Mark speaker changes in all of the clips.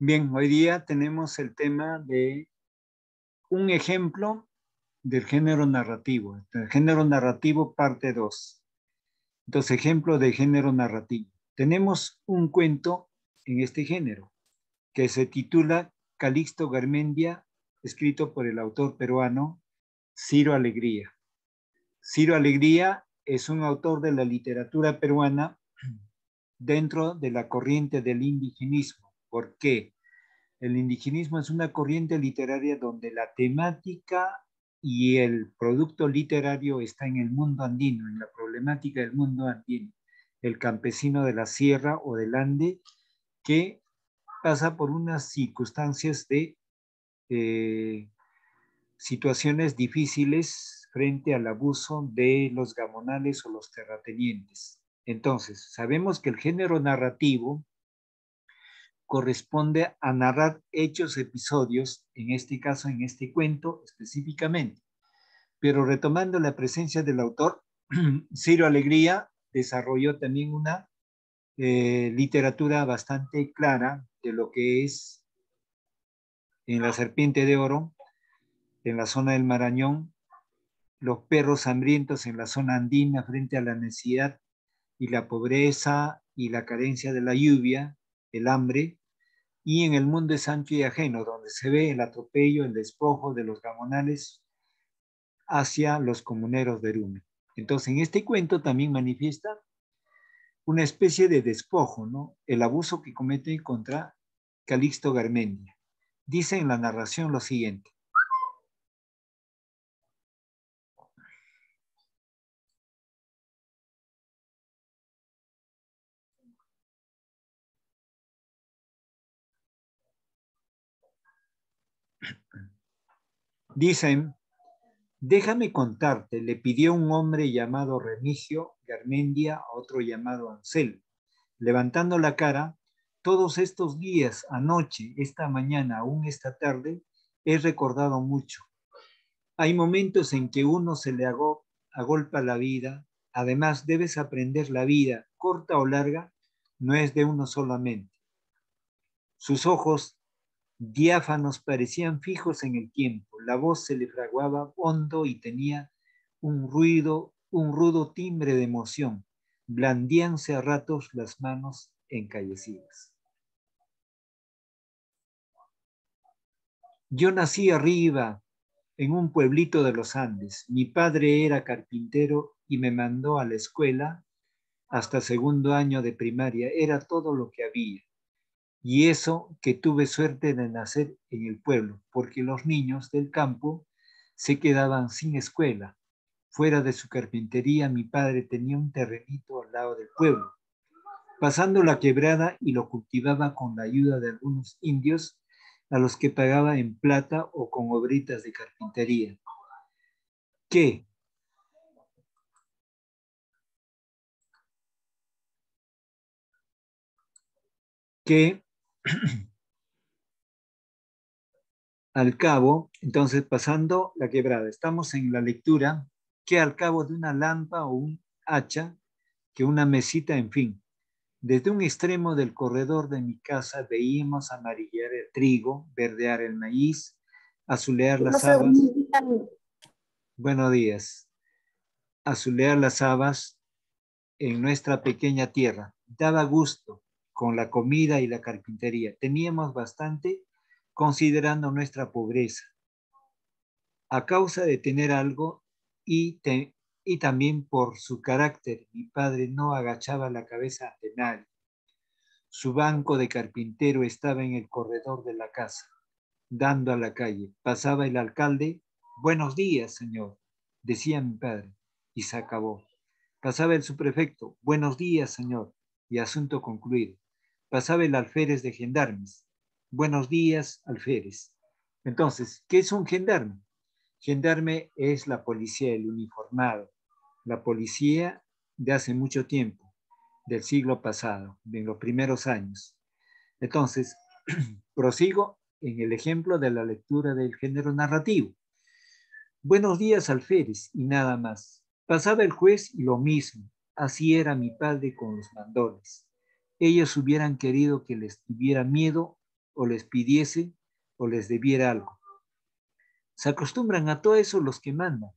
Speaker 1: Bien, hoy día tenemos el tema de un ejemplo del género narrativo. El género narrativo parte 2. Entonces, ejemplo de género narrativo. Tenemos un cuento en este género que se titula Calixto Garmendia, escrito por el autor peruano Ciro Alegría. Ciro Alegría es un autor de la literatura peruana dentro de la corriente del indigenismo. ¿Por qué? El indigenismo es una corriente literaria donde la temática y el producto literario está en el mundo andino, en la problemática del mundo andino. El campesino de la sierra o del Ande que pasa por unas circunstancias de situaciones difíciles frente al abuso de los gamonales o los terratenientes. Entonces, sabemos que el género narrativo corresponde a narrar hechos, episodios, en este caso, en este cuento específicamente. Pero retomando la presencia del autor, Ciro Alegría desarrolló también una literatura bastante clara de lo que es en La Serpiente de Oro, en la zona del Marañón, los perros hambrientos en la zona andina frente a la necesidad y la pobreza y la carencia de la lluvia, el hambre, y en el mundo es ancho y ajeno, donde se ve el atropello, el despojo de los gamonales hacia los comuneros de Erumi. Entonces, en este cuento también manifiesta una especie de despojo, ¿no? El abuso que comete contra Calixto Garmendia. Dice en la narración lo siguiente. Dicen, déjame contarte, le pidió un hombre llamado Remigio Garmendia a otro llamado Ansel. Levantando la cara, todos estos días, anoche, esta mañana, aún esta tarde, he recordado mucho. Hay momentos en que uno se le agolpa la vida. Además, debes aprender la vida, corta o larga, no es de uno solamente. Sus ojos diáfanos parecían fijos en el tiempo. La voz se le fraguaba hondo y tenía un rudo timbre de emoción. Blandíanse a ratos las manos encallecidas. Yo nací arriba, en un pueblito de los Andes. Mi padre era carpintero y me mandó a la escuela hasta segundo año de primaria. Era todo lo que había. Y eso que tuve suerte de nacer en el pueblo, porque los niños del campo se quedaban sin escuela. Fuera de su carpintería, mi padre tenía un terrenito al lado del pueblo. Pasando la quebrada y lo cultivaba con la ayuda de algunos indios a los que pagaba en plata o con obritas de carpintería. ¿Qué? Que al cabo, entonces pasando la quebrada, estamos en la lectura, que al cabo de una lampa o un hacha, que una mesita, en fin, desde un extremo del corredor de mi casa veíamos amarillar el trigo, verdear el maíz, azulear las habas. Buenos días. Azulear las habas en nuestra pequeña tierra. Daba gusto con la comida y la carpintería. Teníamos bastante considerando nuestra pobreza. A causa de tener algo y también por su carácter, mi padre no agachaba la cabeza ante nadie. Su banco de carpintero estaba en el corredor de la casa, dando a la calle. Pasaba el alcalde. Buenos días, señor, decía mi padre, y se acabó. Pasaba el subprefecto. Buenos días, señor, y asunto concluido. Pasaba el alférez de gendarmes. Buenos días, alférez. Entonces, ¿qué es un gendarme? Gendarme es la policía, el uniformado, la policía de hace mucho tiempo, del siglo pasado, de los primeros años. Entonces, prosigo en el ejemplo de la lectura del género narrativo. Buenos días, alférez, y nada más. Pasaba el juez y lo mismo. Así era mi padre con los mandones. Ellos hubieran querido que les tuviera miedo o les pidiese o les debiera algo. Se acostumbran a todo eso los que mandan.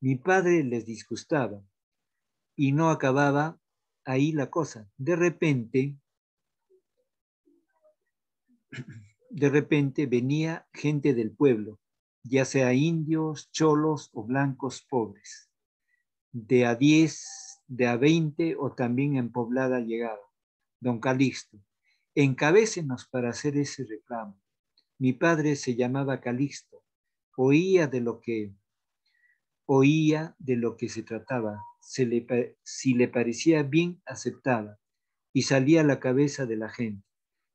Speaker 1: Mi padre les disgustaba y no acababa ahí la cosa. De repente venía gente del pueblo, ya sea indios, cholos o blancos pobres, de a 10, de a 20 o también en poblada llegada. Don Calixto, encabécenos para hacer ese reclamo. Mi padre se llamaba Calixto, oía de lo que oía de lo que se trataba, si le parecía bien, aceptaba, y salía a la cabeza de la gente,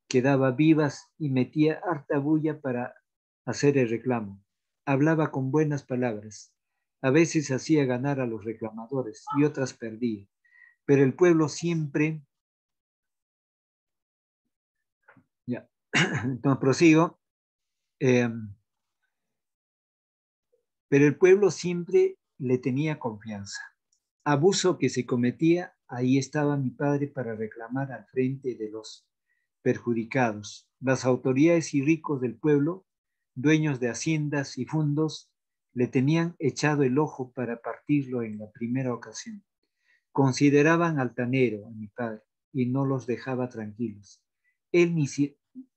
Speaker 1: quedaba vivas y metía harta bulla para hacer el reclamo. Hablaba con buenas palabras, a veces hacía ganar a los reclamadores y otras perdía, pero el pueblo siempre, ya, entonces prosigo, eh, pero el pueblo siempre le tenía confianza. Abuso que se cometía, ahí estaba mi padre para reclamar al frente de los perjudicados. Las autoridades y ricos del pueblo, dueños de haciendas y fundos, le tenían echado el ojo para partirlo en la primera ocasión. Consideraban altanero a mi padre y no los dejaba tranquilos. Él ni,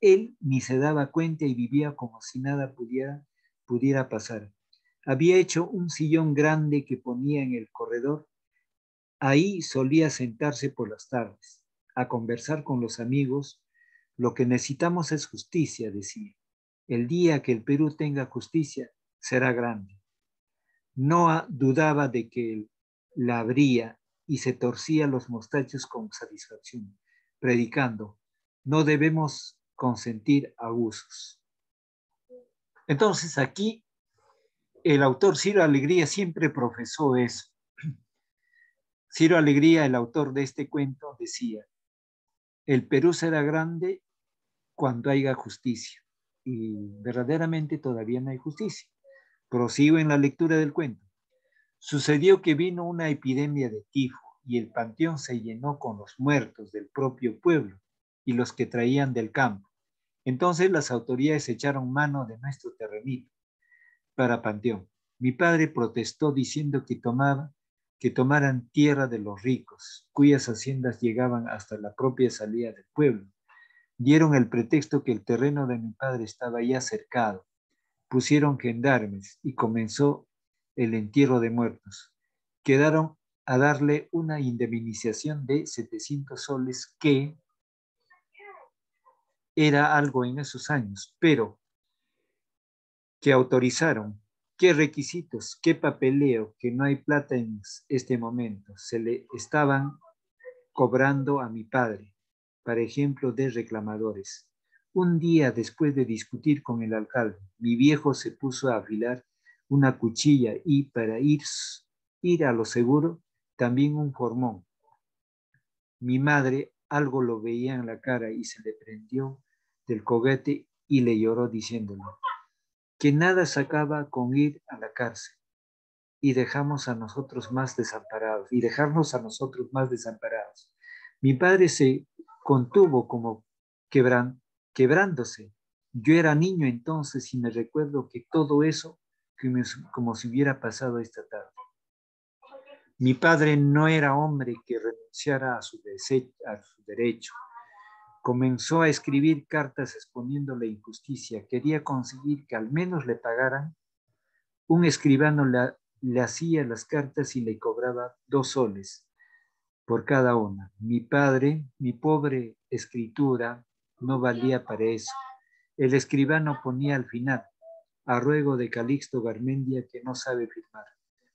Speaker 1: él ni se daba cuenta y vivía como si nada pudiera pasar. Había hecho un sillón grande que ponía en el corredor. Ahí solía sentarse por las tardes, a conversar con los amigos. Lo que necesitamos es justicia, decía. El día que el Perú tenga justicia será grande. No dudaba de que la habría y se torcía los mostachos con satisfacción, predicando, no debemos consentir abusos. Entonces aquí el autor Ciro Alegría siempre profesó eso. Ciro Alegría, el autor de este cuento, decía, el Perú será grande cuando haya justicia. Y verdaderamente todavía no hay justicia. Prosigo en la lectura del cuento. Sucedió que vino una epidemia de tifo y el panteón se llenó con los muertos del propio pueblo y los que traían del campo. Entonces las autoridades echaron mano de nuestro terrenito para panteón. Mi padre protestó diciendo que tomaran tierra de los ricos, cuyas haciendas llegaban hasta la propia salida del pueblo. Dieron el pretexto que el terreno de mi padre estaba ya cercado. Pusieron gendarmes y comenzó el entierro de muertos. Quedaron a darle una indemnización de 700 soles, que era algo en esos años, pero que autorizaron. ¿Qué requisitos? ¿Qué papeleo? Que no hay plata en este momento. Se le estaban cobrando a mi padre, por ejemplo, de reclamadores. Un día después de discutir con el alcalde, mi viejo se puso a afilar una cuchilla y para ir a lo seguro, también un formón. Mi madre algo lo veía en la cara y se le prendió del cogote y le lloró diciéndole que nada sacaba con ir a la cárcel y dejamos a nosotros más desamparados y dejarnos a nosotros más desamparados. Mi padre se contuvo como quebrándose. Yo era niño entonces y me recuerdo que todo eso como si hubiera pasado esta tarde. Mi padre no era hombre que renunciara a su derecho. Comenzó a escribir cartas exponiendo la injusticia. Quería conseguir que al menos le pagaran. Un escribano le hacía las cartas y le cobraba 2 soles por cada una. Mi padre, mi pobre escritura, no valía para eso. El escribano ponía al final, a ruego de Calixto Garmendia, que no sabe firmar,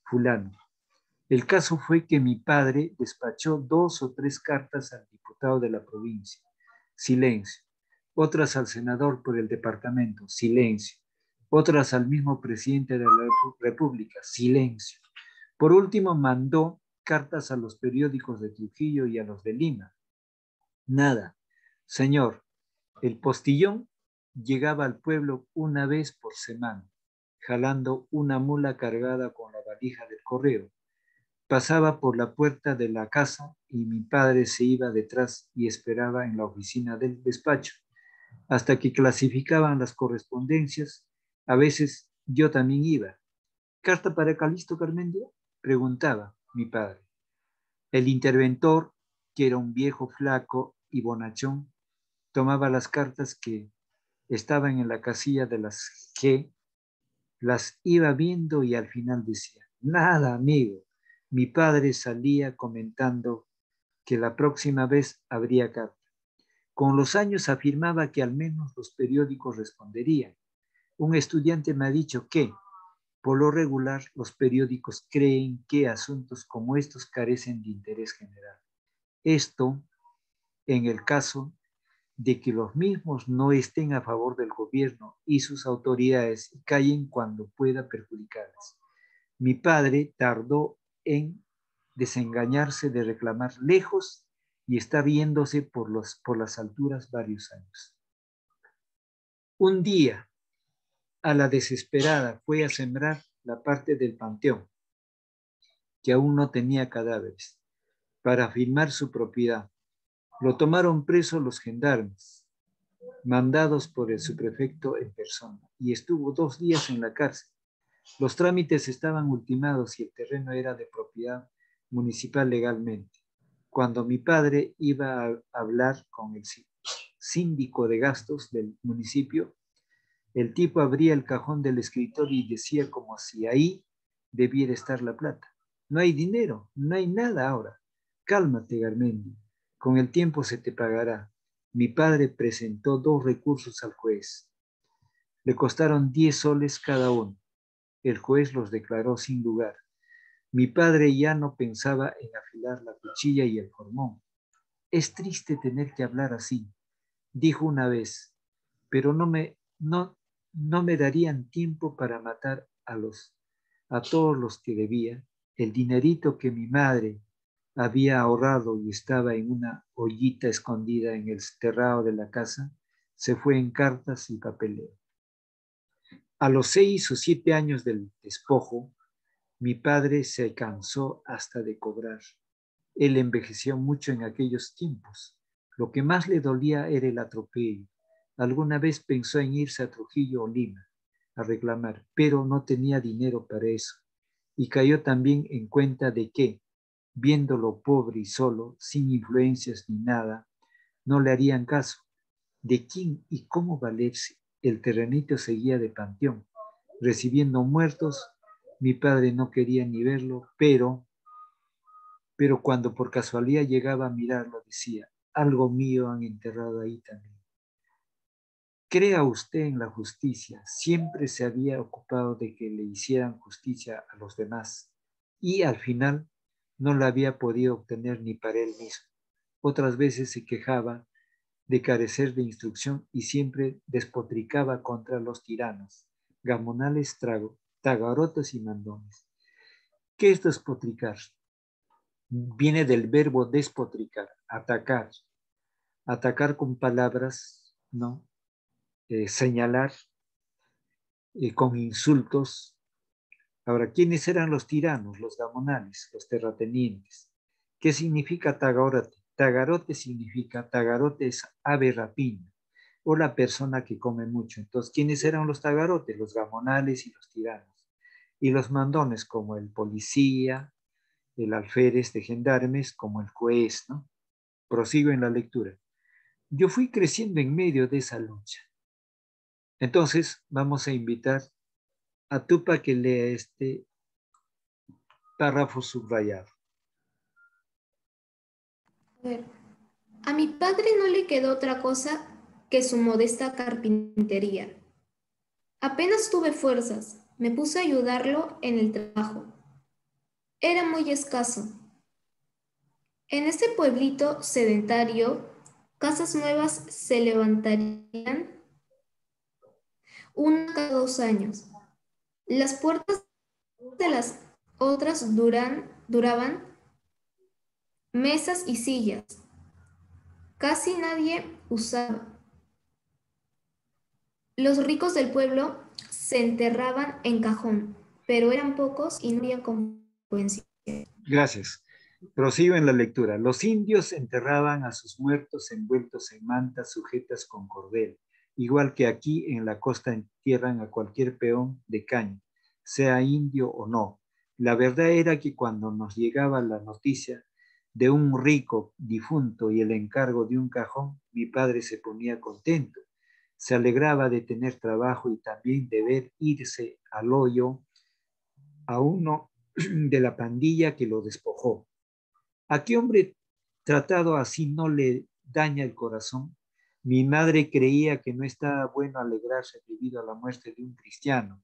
Speaker 1: fulano. El caso fue que mi padre despachó 2 o 3 cartas al diputado de la provincia. Silencio. Otras al senador por el departamento. Silencio. Otras al mismo presidente de la República. Silencio. Por último, mandó cartas a los periódicos de Trujillo y a los de Lima. Nada. Señor, el postillón llegaba al pueblo una vez por semana, jalando una mula cargada con la valija del correo. Pasaba por la puerta de la casa y mi padre se iba detrás y esperaba en la oficina del despacho. hasta que clasificaban las correspondencias. A veces yo también iba. ¿Carta para Calisto Carmendio?, preguntaba mi padre. El interventor, que era un viejo flaco y bonachón, tomaba las cartas que estaban en la casilla de las G, las iba viendo y al final decía, nada, amigo. Mi padre salía comentando que la próxima vez habría carta. Con los años afirmaba que al menos los periódicos responderían. Un estudiante me ha dicho que, por lo regular, los periódicos creen que asuntos como estos carecen de interés general. Esto en el caso de que los mismos no estén a favor del gobierno y sus autoridades y callen cuando pueda perjudicarles. Mi padre tardó en desengañarse de reclamar lejos y está viéndose por las alturas varios años. Un día, a la desesperada, fue a sembrar la parte del panteón que aún no tenía cadáveres para afirmar su propiedad. Lo tomaron preso los gendarmes, mandados por el subprefecto en persona, y estuvo 2 días en la cárcel. Los trámites estaban ultimados y el terreno era de propiedad municipal legalmente. Cuando mi padre iba a hablar con el síndico de gastos del municipio, el tipo abría el cajón del escritorio y decía como si ahí debiera estar la plata. No hay dinero, no hay nada ahora. Cálmate, Garmendi. Con el tiempo se te pagará. Mi padre presentó 2 recursos al juez. Le costaron 10 soles cada uno. El juez los declaró sin lugar. Mi padre ya no pensaba en afilar la cuchilla y el formón. Es triste tener que hablar así, dijo una vez, pero no me darían tiempo para matar a todos los que debía. El dinerito que mi madre había ahorrado y estaba en una ollita escondida en el terrado de la casa, se fue en cartas y papeleo. A los 6 o 7 años del despojo, mi padre se cansó hasta de cobrar. Él envejeció mucho en aquellos tiempos. Lo que más le dolía era el atropello. Alguna vez pensó en irse a Trujillo o Lima a reclamar, pero no tenía dinero para eso. Y cayó también en cuenta de que, viéndolo pobre y solo, sin influencias ni nada, no le harían caso. ¿De quién y cómo valerse? El terrenito seguía de panteón, recibiendo muertos. Mi padre no quería ni verlo, pero cuando por casualidad llegaba a mirarlo decía, algo mío han enterrado ahí también. Crea usted en la justicia, siempre se había ocupado de que le hicieran justicia a los demás y al final no la había podido obtener ni para él mismo. Otras veces se quejaba de carecer de instrucción y siempre despotricaba contra los tiranos, gamonales, tagarotes y mandones. ¿Qué es despotricar? Viene del verbo despotricar, atacar, atacar con palabras, ¿no? Señalar con insultos. Ahora, ¿quiénes eran los tiranos, los gamonales, los terratenientes? ¿Qué significa tagarote? Tagarote es ave rapina o la persona que come mucho. Entonces, ¿quiénes eran los tagarotes? Los gamonales y los tiranos. Y los mandones, como el policía, el alférez de gendarmes, como el juez, ¿no? Prosigo en la lectura. Yo fui creciendo en medio de esa lucha. Entonces, vamos a invitar a Tupa que lea este párrafo subrayado.
Speaker 2: A ver, a mi padre no le quedó otra cosa que su modesta carpintería. Apenas tuve fuerzas, me puse a ayudarlo en el trabajo. Era muy escaso. En ese pueblito sedentario, casas nuevas se levantarían una cada 2 años. Las puertas de las otras duraban mesas y sillas. Casi nadie usaba. Los ricos del pueblo se enterraban en cajón, pero eran pocos y no había consecuencias.
Speaker 1: Gracias. Prosigo en la lectura. Los indios enterraban a sus muertos envueltos en mantas sujetas con cordel, igual que aquí en la costa entierran a cualquier peón de caña, sea indio o no. La verdad era que cuando nos llegaba la noticia de un rico difunto y el encargo de un cajón, mi padre se ponía contento. Se alegraba de tener trabajo y también de ver irse al hoyo a uno de la pandilla que lo despojó. ¿A qué hombre tratado así no le daña el corazón? Mi madre creía que no estaba bueno alegrarse debido a la muerte de un cristiano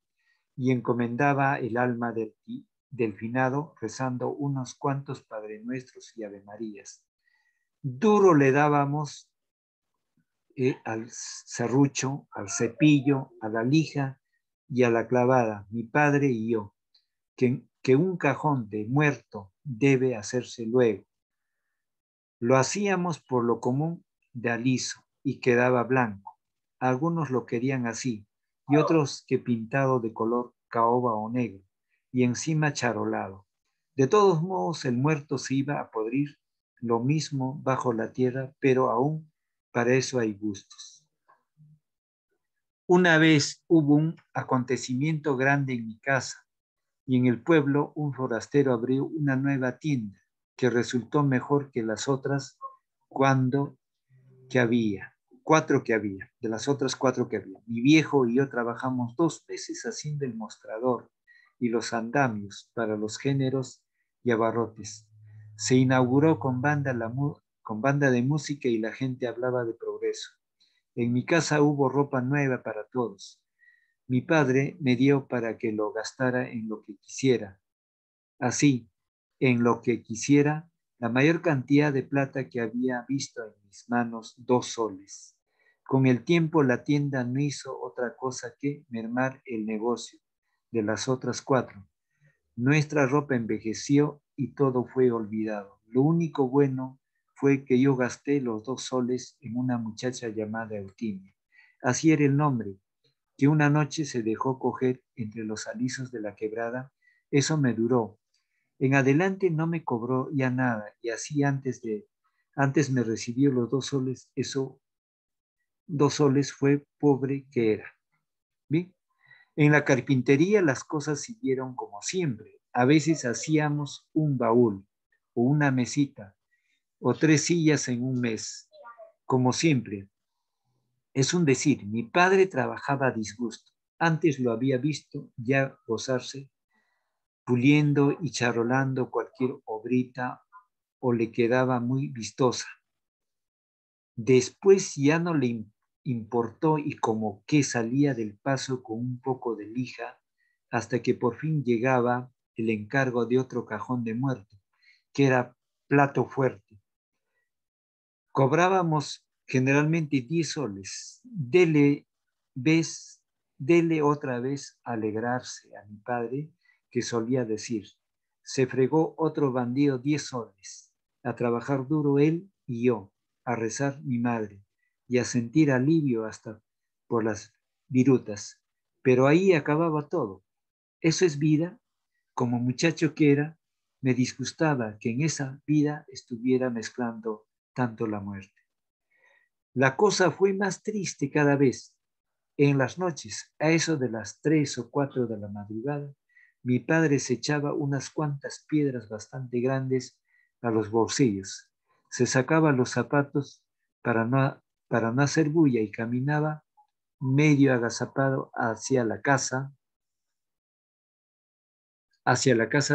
Speaker 1: y encomendaba el alma del finado rezando unos cuantos Padre Nuestros y Ave Marías. Duro le dábamos al serrucho, al cepillo, a la lija y a la clavada, mi padre y yo, que un cajón de muerto debe hacerse luego. Lo hacíamos por lo común de aliso y quedaba blanco. Algunos lo querían así y otros que pintado de color caoba o negro y encima charolado. De todos modos, el muerto se iba a podrir lo mismo bajo la tierra, pero aún para eso hay gustos. Una vez hubo un acontecimiento grande en mi casa y en el pueblo un forastero abrió una nueva tienda que resultó mejor que las otras cuando que había, de las otras 4 que había. Mi viejo y yo trabajamos 2 meses haciendo el mostrador y los andamios para los géneros y abarrotes. Se inauguró con banda de música y la gente hablaba de progreso. En mi casa hubo ropa nueva para todos. Mi padre me dio para que lo gastara en lo que quisiera. Así, en lo que quisiera, la mayor cantidad de plata que había visto en mis manos, 2 soles. Con el tiempo la tienda no hizo otra cosa que mermar el negocio de las otras 4. Nuestra ropa envejeció y todo fue olvidado. Lo único bueno fue que yo gasté los 2 soles en una muchacha llamada Eutinia. Así era el nombre, que una noche se dejó coger entre los alisos de la quebrada. Eso me duró. En adelante no me cobró ya nada y así antes me recibió los 2 soles, eso 2 soles fue pobre que era. ¿Bien? En la carpintería las cosas siguieron como siempre. A veces hacíamos un baúl o una mesita o 3 sillas en un mes, como siempre. Es un decir, mi padre trabajaba a disgusto. Antes lo había visto ya gozarse puliendo y charolando cualquier obrita o le quedaba muy vistosa. Después ya no le importó y como que salía del paso con un poco de lija hasta que por fin llegaba el encargo de otro cajón de muerto, que era plato fuerte. Cobrábamos generalmente 10 soles. Dele otra vez a alegrarse a mi padre, que solía decir. Se fregó otro bandido 10 soles. A trabajar duro él y yo, a rezar mi madre, y a sentir alivio hasta por las virutas. Pero ahí acababa todo. Eso es vida. Como muchacho que era, me disgustaba que en esa vida estuviera mezclando tanto la muerte. La cosa fue más triste cada vez. En las noches, a eso de las 3 o 4 de la madrugada, mi padre se echaba unas cuantas piedras bastante grandes a los bolsillos. Se sacaba los zapatos para no hacer bulla y caminaba medio agazapado hacia la casa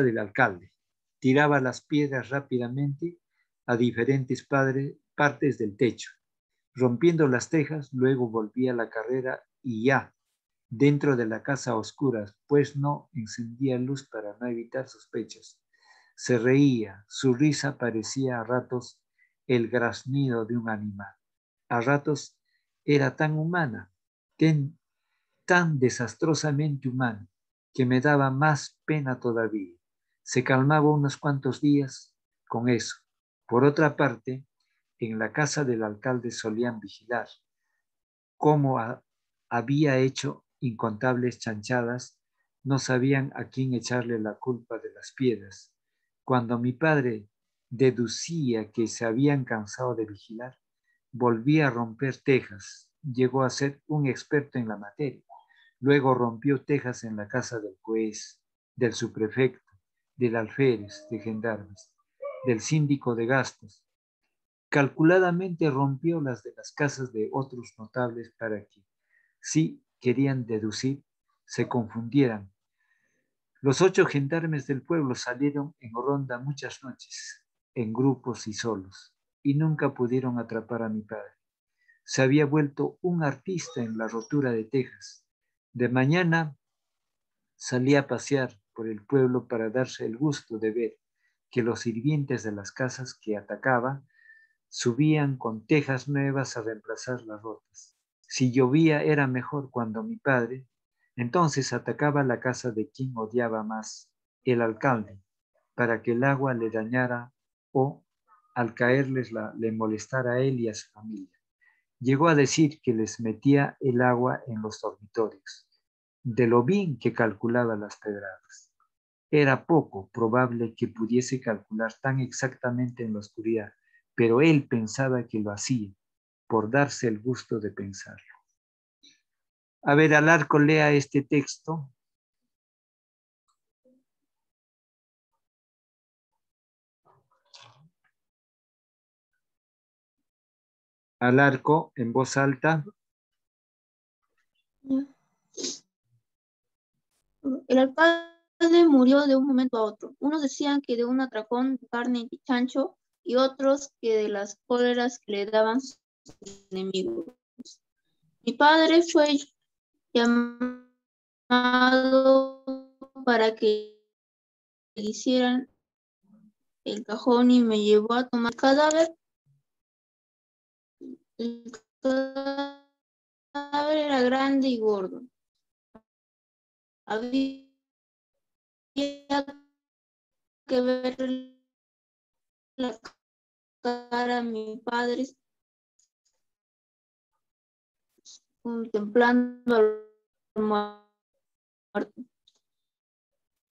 Speaker 1: del alcalde. Tiraba las piedras rápidamente a diferentes partes del techo. Rompiendo las tejas, luego volvía a la carrera y ya, dentro de la casa a oscuras, pues no encendía luz para no evitar sospechas. Se reía, su risa parecía a ratos el graznido de un animal. A ratos era tan humana, tan desastrosamente humana, que me daba más pena todavía. Se calmaba unos cuantos días con eso. Por otra parte, en la casa del alcalde solían vigilar, como había hecho incontables chanchadas, no sabían a quién echarle la culpa de las piedras. Cuando mi padre deducía que se habían cansado de vigilar, volvía a romper tejas llegó a ser un experto en la materia. Luego rompió tejas en la casa del juez, del subprefecto, del alférez de gendarmes, del síndico de gastos. Calculadamente rompió las de las casas de otros notables para que, si querían deducir, se confundieran. Los 8 gendarmes del pueblo salieron en ronda muchas noches, en grupos y solos, y nunca pudieron atrapar a mi padre. Se había vuelto un artista en la rotura de tejas. De mañana salía a pasear por el pueblo para darse el gusto de ver que los sirvientes de las casas que atacaba subían con tejas nuevas a reemplazar las rotas. Si llovía era mejor cuando mi padre, entonces atacaba la casa de quien odiaba más, el alcalde, para que el agua le dañara o al caerles le molestara a él y a su familia. Llegó a decir que les metía el agua en los dormitorios, de lo bien que calculaba las pedradas. Era poco probable que pudiese calcular tan exactamente en la oscuridad, pero él pensaba que lo hacía, por darse el gusto de pensarlo. A ver, Alarco, lea este texto. Alarco, en voz alta.
Speaker 3: El alcalde murió de un momento a otro. Unos decían que de un atracón de carne y chancho, y otros que de las cóleras que le daban sus enemigos. Mi padre fue llamado para que le hicieran el cajón y me llevó a tomar el cadáver. El cadáver era grande y gordo. Había que ver la cara a mi padre contemplando al muerto.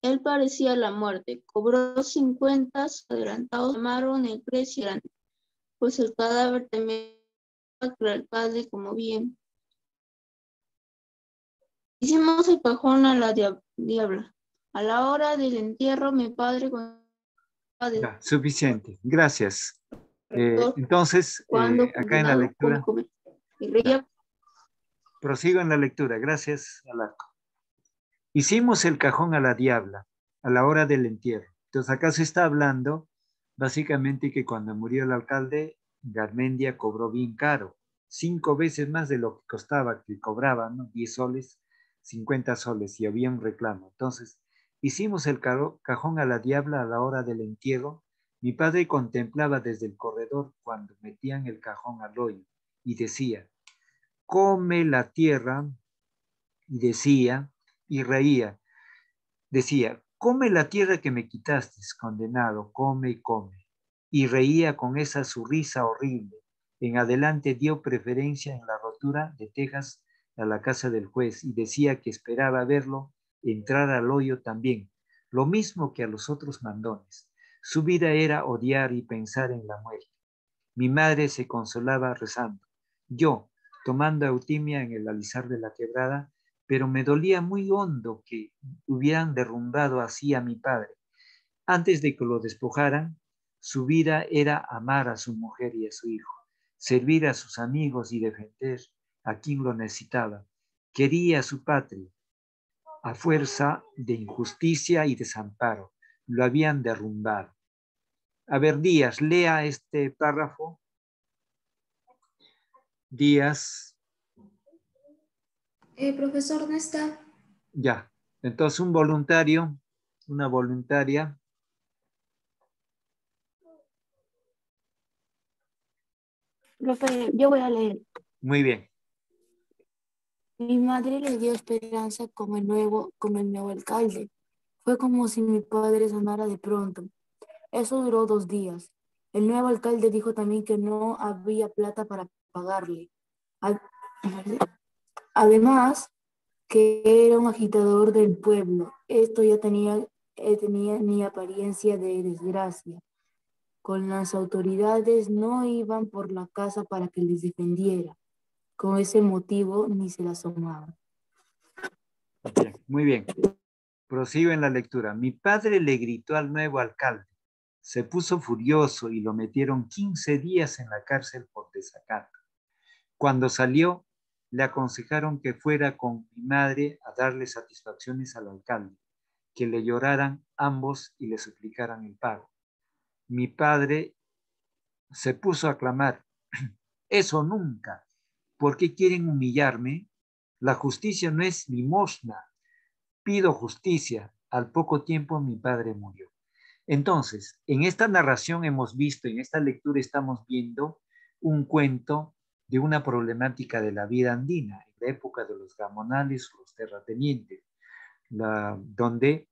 Speaker 3: Él parecía la muerte. Cobró 50 adelantados, llamaron el precio grande, pues el cadáver también para el padre como bien. Hicimos el cajón a la diabla. A la hora del entierro, mi padre
Speaker 1: Ya, suficiente, gracias.
Speaker 3: rector
Speaker 1: Entonces,
Speaker 3: cuando
Speaker 1: acá en la
Speaker 3: condenado come,
Speaker 1: lectura,
Speaker 3: come. Y reía.
Speaker 1: prosigo en la lectura. Gracias, Alarco. Hicimos el cajón a la diabla a la hora del entierro. Entonces, acá se está hablando básicamente que cuando murió el alcalde, Garmendia cobró bien caro, 5 veces más de lo que costaba, que cobraba, ¿no? 10 soles, 50 soles, y había un reclamo. Entonces, hicimos el cajón a la diabla a la hora del entierro. Mi padre contemplaba desde el corredor cuando metían el cajón al hoyo y decía, come la tierra, y decía, y reía, decía, come la tierra que me quitaste, condenado, come y come. Y reía con esa su risa horrible. En adelante dio preferencia en la rotura de tejas a la casa del juez y decía que esperaba verlo entrar al hoyo también, lo mismo que a los otros mandones. Su vida era odiar y pensar en la muerte. Mi madre se consolaba rezando. Yo, tomando eutimia en el alisar de la quebrada, pero me dolía muy hondo que hubieran derrumbado así a mi padre. Antes de que lo despojaran, su vida era amar a su mujer y a su hijo, servir a sus amigos y defender a quien lo necesitaba. Quería su patria, a fuerza de injusticia y desamparo. Lo habían derrumbado. A ver, Díaz, lea este párrafo. Díaz.
Speaker 2: Profesor, no está.
Speaker 1: Ya. Entonces, un voluntario, una voluntaria.
Speaker 4: Profe, yo voy a leer.
Speaker 1: Muy bien.
Speaker 4: Mi madre le dio esperanza con el nuevo alcalde. Fue como si mi padre sonara de pronto. Eso duró 2 días. El nuevo alcalde dijo también que no había plata para pagarle. Ad- Además, que era un agitador del pueblo. Esto ya tenía ni apariencia de desgracia. Con las autoridades no iban por la casa para que les defendiera. con ese motivo ni se la asomaba.
Speaker 1: Bien, muy bien. Prosigo en la lectura. Mi padre le gritó al nuevo alcalde. Se puso furioso y lo metieron 15 días en la cárcel por desacato. Cuando salió, le aconsejaron que fuera con mi madre a darle satisfacciones al alcalde, que le lloraran ambos y le suplicaran el pago. Mi padre se puso a clamar, eso nunca. ¿Por qué quieren humillarme? La justicia no es limosna. Pido justicia. Al poco tiempo mi padre murió. Entonces, en esta narración hemos visto, en esta lectura estamos viendo un cuento de una problemática de la vida andina, en la época de los gamonales o los terratenientes, donde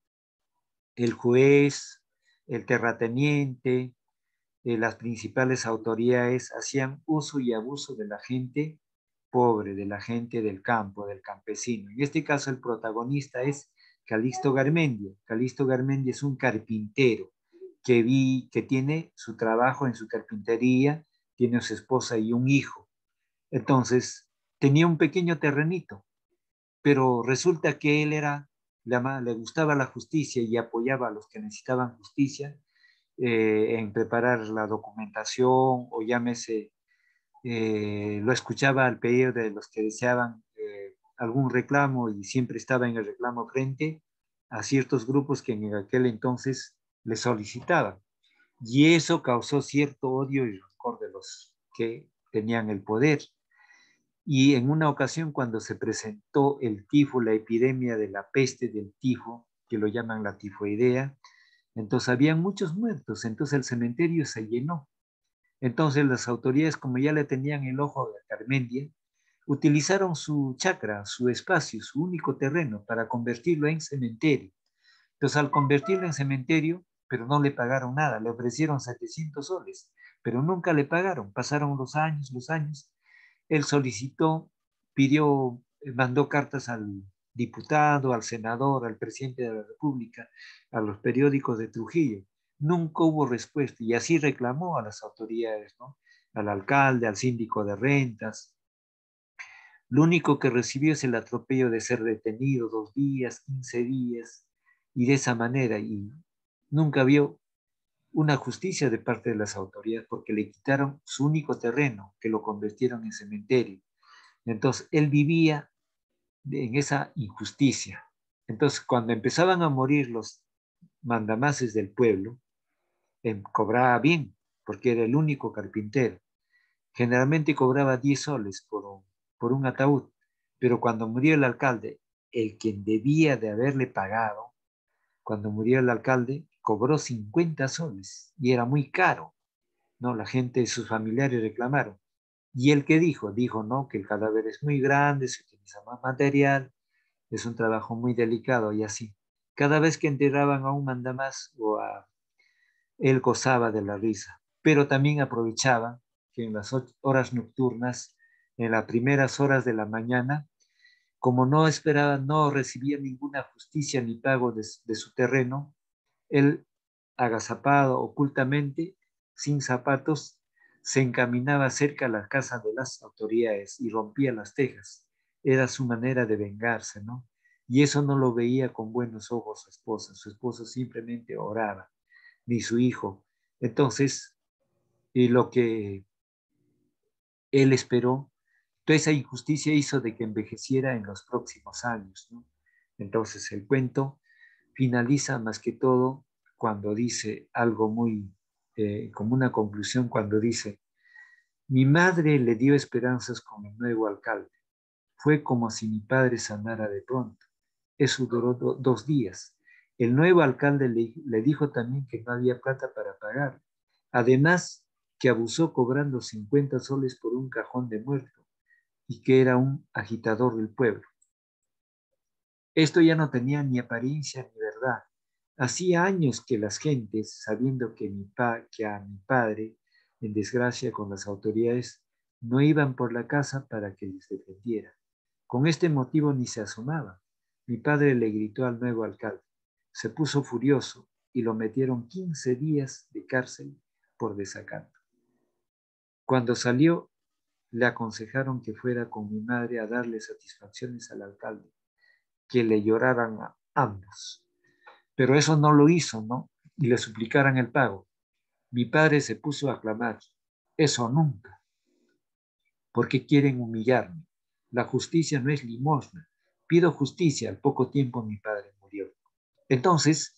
Speaker 1: el juez, el terrateniente, las principales autoridades hacían uso y abuso de la gente pobre, de la gente del campo, del campesino. En este caso el protagonista es Calixto Garmendia. Calixto Garmendia es un carpintero que tiene su trabajo en su carpintería, tiene su esposa y un hijo. Entonces, tenía un pequeño terrenito, pero resulta que él le gustaba la justicia y apoyaba a los que necesitaban justicia en preparar la documentación o llámese, lo escuchaba al pedido de los que deseaban algún reclamo y siempre estaba en el reclamo frente a ciertos grupos que en aquel entonces le solicitaban. Y eso causó cierto odio y rencor de los que tenían el poder. Y en una ocasión cuando se presentó el tifo, la epidemia de la peste del tifo, que lo llaman la tifoidea, entonces habían muchos muertos, entonces el cementerio se llenó. Entonces las autoridades, como ya le tenían el ojo a Garmendia, utilizaron su chacra, su espacio, su único terreno para convertirlo en cementerio. Entonces al convertirlo en cementerio, pero no le pagaron nada, le ofrecieron 700 soles, pero nunca le pagaron. Pasaron los años, él solicitó, pidió, mandó cartas al diputado, al senador, al presidente de la República, a los periódicos de Trujillo. Nunca hubo respuesta y así reclamó a las autoridades, ¿no? Al alcalde, al síndico de rentas. Lo único que recibió es el atropello de ser detenido 2 días, 15 días, y de esa manera, y nunca vio una justicia de parte de las autoridades porque le quitaron su único terreno, que lo convirtieron en cementerio. Entonces, él vivía en esa injusticia. Entonces, cuando empezaban a morir los mandamases del pueblo, cobraba bien, porque era el único carpintero. Generalmente cobraba 10 soles por un ataúd, pero cuando murió el alcalde, el quien debía de haberle pagado, cuando murió el alcalde, cobró 50 soles y era muy caro, ¿no? La gente, sus familiares reclamaron. Y el que dijo, no, que el cadáver es muy grande, se utiliza más material, es un trabajo muy delicado y así. Cada vez que enterraban a un mandamás él gozaba de la risa, pero también aprovechaba que en las horas nocturnas, en las primeras horas de la mañana, como no esperaba, no recibía ninguna justicia ni pago de su terreno, él, agazapado ocultamente, sin zapatos, se encaminaba cerca a la casa de las autoridades y rompía las tejas. Era su manera de vengarse, ¿no? Y eso no lo veía con buenos ojos su esposa. Su esposa simplemente oraba, ni su hijo. Entonces, y lo que él esperó, toda esa injusticia hizo de que envejeciera en los próximos años, ¿no? Entonces, el cuento finaliza más que todo cuando dice algo muy, como una conclusión, cuando dice, mi madre le dio esperanzas con el nuevo alcalde. Fue como si mi padre sanara de pronto. Eso duró 2 días. El nuevo alcalde le dijo también que no había plata para pagar. Además, que abusó cobrando 50 soles por un cajón de muerto y que era un agitador del pueblo. Esto ya no tenía ni apariencia ni verdad. Hacía años que las gentes, sabiendo que a mi padre, en desgracia con las autoridades, no iban por la casa para que les defendiera. Con este motivo ni se asomaba. Mi padre le gritó al nuevo alcalde. Se puso furioso y lo metieron 15 días de cárcel por desacato. Cuando salió, le aconsejaron que fuera con mi madre a darle satisfacciones al alcalde, que le lloraran a ambos. Pero eso no lo hizo, ¿no? Y le suplicaran el pago. Mi padre se puso a clamar, eso nunca. ¿Por qué quieren humillarme? La justicia no es limosna. Pido justicia. Al poco tiempo mi padre murió. Entonces,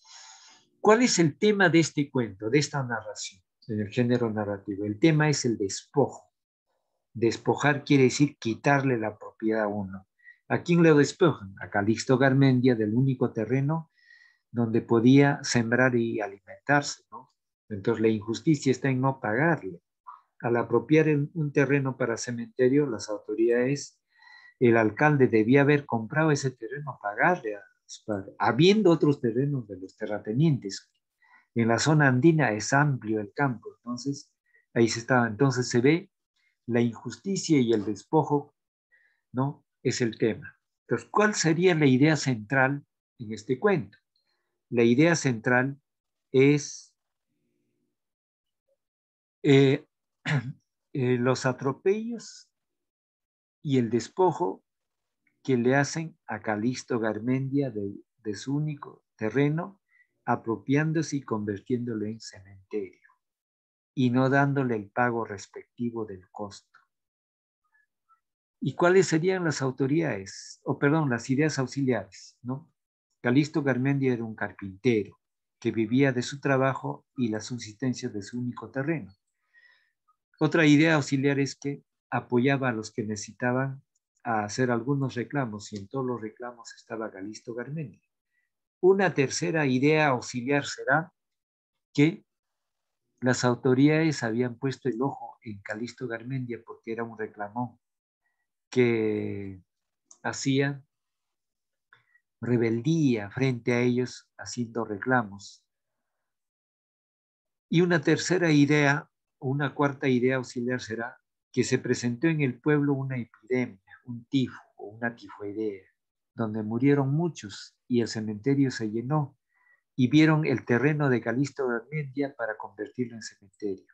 Speaker 1: ¿cuál es el tema de este cuento, de esta narración, en el género narrativo? El tema es el despojo. Despojar quiere decir quitarle la propiedad a uno. ¿A quién le despojan? A Calixto Garmendia, del único terreno donde podía sembrar y alimentarse, ¿no? Entonces la injusticia está en no pagarle. Al apropiar un terreno para cementerio, las autoridades, el alcalde debía haber comprado ese terreno, pagarle a los padres, habiendo otros terrenos de los terratenientes. En la zona andina es amplio el campo, entonces ahí se estaba. Entonces se ve la injusticia y el despojo, ¿no? Es el tema. Entonces, ¿cuál sería la idea central en este cuento? La idea central es los atropellos y el despojo que le hacen a Calixto Garmendia de su único terreno, apropiándose y convirtiéndolo en cementerio y no dándole el pago respectivo del costo. ¿Y cuáles serían las autoridades, las ideas auxiliares, ¿no? Calixto Garmendia era un carpintero que vivía de su trabajo y la subsistencia de su único terreno. Otra idea auxiliar es que apoyaba a los que necesitaban a hacer algunos reclamos, y en todos los reclamos estaba Calixto Garmendia. Una tercera idea auxiliar será que las autoridades habían puesto el ojo en Calixto Garmendia porque era un reclamón que hacía rebeldía frente a ellos haciendo reclamos. Y una tercera idea, una cuarta idea auxiliar será que se presentó en el pueblo una epidemia, un tifo o una tifoidea, donde murieron muchos y el cementerio se llenó y vieron el terreno de Calixto Garmendia para convertirlo en cementerio.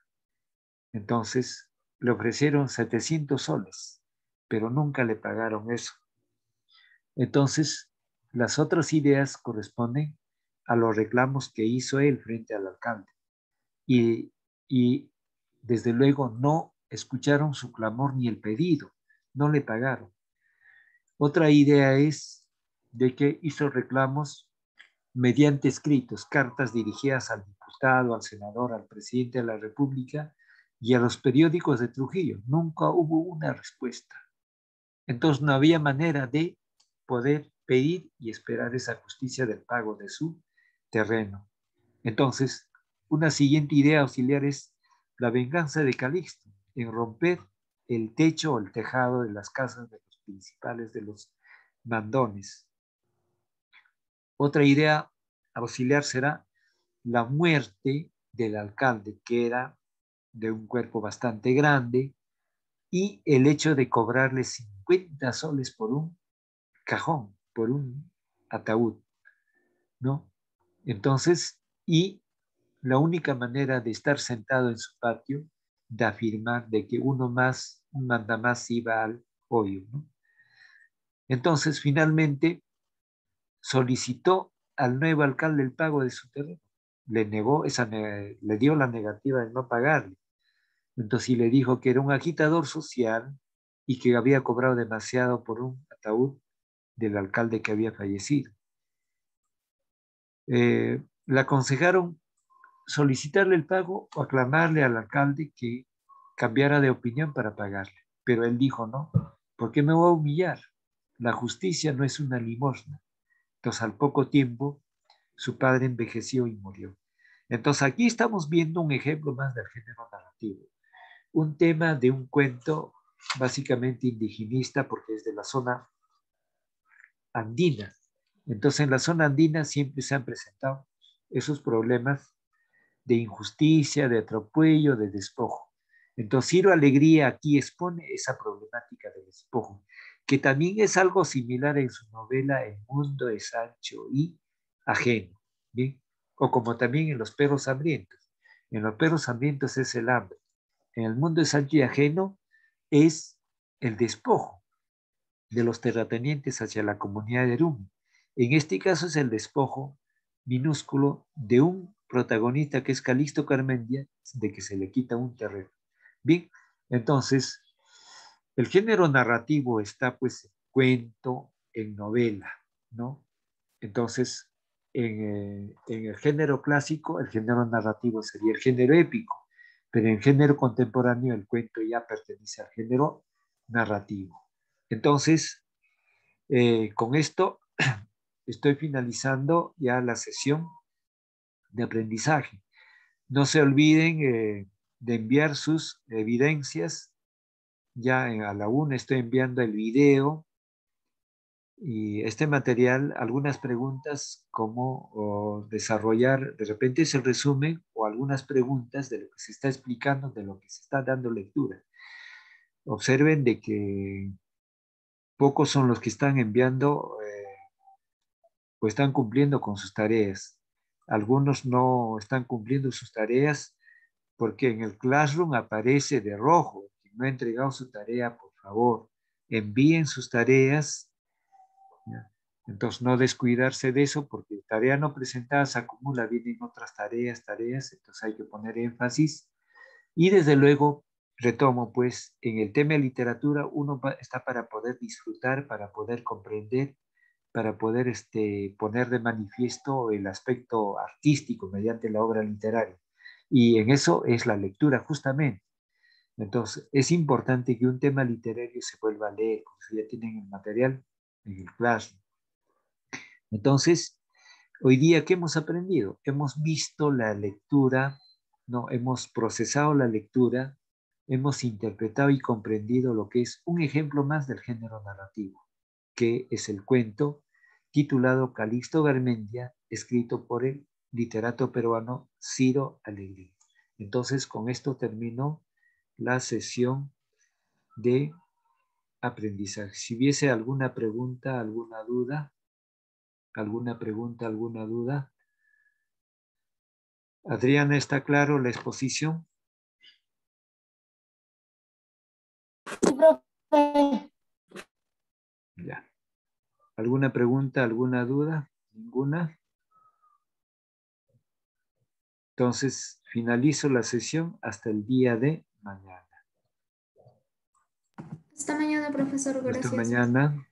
Speaker 1: Entonces le ofrecieron 700 soles, pero nunca le pagaron eso. Entonces, las otras ideas corresponden a los reclamos que hizo él frente al alcalde. Y desde luego no escucharon su clamor ni el pedido, no le pagaron. Otra idea es de que hizo reclamos mediante escritos, cartas dirigidas al diputado, al senador, al presidente de la República y a los periódicos de Trujillo. Nunca hubo una respuesta. Entonces no había manera de poder pedir y esperar esa justicia del pago de su terreno. Entonces, una siguiente idea auxiliar es la venganza de Calixto en romper el techo o el tejado de las casas de los principales de los mandones. Otra idea auxiliar será la muerte del alcalde, que era de un cuerpo bastante grande, y el hecho de cobrarle 50 soles por un cajón, por un ataúd, ¿no? Entonces, y la única manera de estar sentado en su patio, de afirmar de que un mandamás iba al hoyo, ¿no? Entonces, finalmente, solicitó al nuevo alcalde el pago de su terreno. Le dio la negativa de no pagarle. Entonces, y le dijo que era un agitador social y que había cobrado demasiado por un ataúd del alcalde que había fallecido. Le aconsejaron solicitarle el pago o aclamarle al alcalde que cambiara de opinión para pagarle. Pero él dijo, no, ¿por qué me voy a humillar? La justicia no es una limosna. Entonces, al poco tiempo, su padre envejeció y murió. Entonces, aquí estamos viendo un ejemplo más del género narrativo. Un tema de un cuento básicamente indigenista porque es de la zona andina. Entonces, en la zona andina siempre se han presentado esos problemas de injusticia, de atropello, de despojo. Entonces, Ciro Alegría aquí expone esa problemática del despojo, que también es algo similar en su novela El mundo es ancho y ajeno, ¿bien? O como también en Los perros hambrientos. En Los perros hambrientos es el hambre. En El mundo es ancho y ajeno es el despojo de los terratenientes hacia la comunidad de Erumi. En este caso es el despojo minúsculo de un protagonista que es Calixto Garmendia, de que se le quita un terreno. Bien, entonces, el género narrativo está pues en cuento, en novela, ¿no? Entonces, en el género clásico, el género narrativo sería el género épico, pero en género contemporáneo el cuento ya pertenece al género narrativo. Entonces, con esto estoy finalizando ya la sesión de aprendizaje. No se olviden de enviar sus evidencias. Ya a la una estoy enviando el video y este material, algunas preguntas como desarrollar, de repente es el resumen o algunas preguntas de lo que se está explicando, de lo que se está dando lectura. Observen de que pocos son los que están enviando o están cumpliendo con sus tareas. Algunos no están cumpliendo sus tareas porque en el Classroom aparece de rojo. Quien no ha entregado su tarea, por favor, envíen sus tareas. ¿Ya? Entonces, no descuidarse de eso porque tarea no presentada se acumula, vienen otras tareas, entonces hay que poner énfasis. Y desde luego, retomo, pues, en el tema de literatura uno está para poder disfrutar, para poder comprender, para poder poner de manifiesto el aspecto artístico mediante la obra literaria. Y en eso es la lectura, justamente. Entonces, es importante que un tema literario se vuelva a leer, porque ya tienen el material en el Classroom. Entonces, hoy día, ¿qué hemos aprendido? Hemos visto la lectura, no, hemos procesado la lectura, hemos interpretado y comprendido lo que es un ejemplo más del género narrativo, que es el cuento titulado Calixto Garmendia, escrito por el literato peruano Ciro Alegría. Entonces, con esto termino la sesión de aprendizaje. Si hubiese alguna pregunta, alguna duda, alguna duda. Adriana, ¿está claro la exposición?
Speaker 4: Sí, profe.
Speaker 1: Ya. ¿Alguna pregunta, alguna duda? ¿Ninguna? Entonces, finalizo la sesión hasta el día de mañana.
Speaker 2: Hasta mañana, profesor.
Speaker 1: Hasta
Speaker 2: Gracias.
Speaker 1: mañana.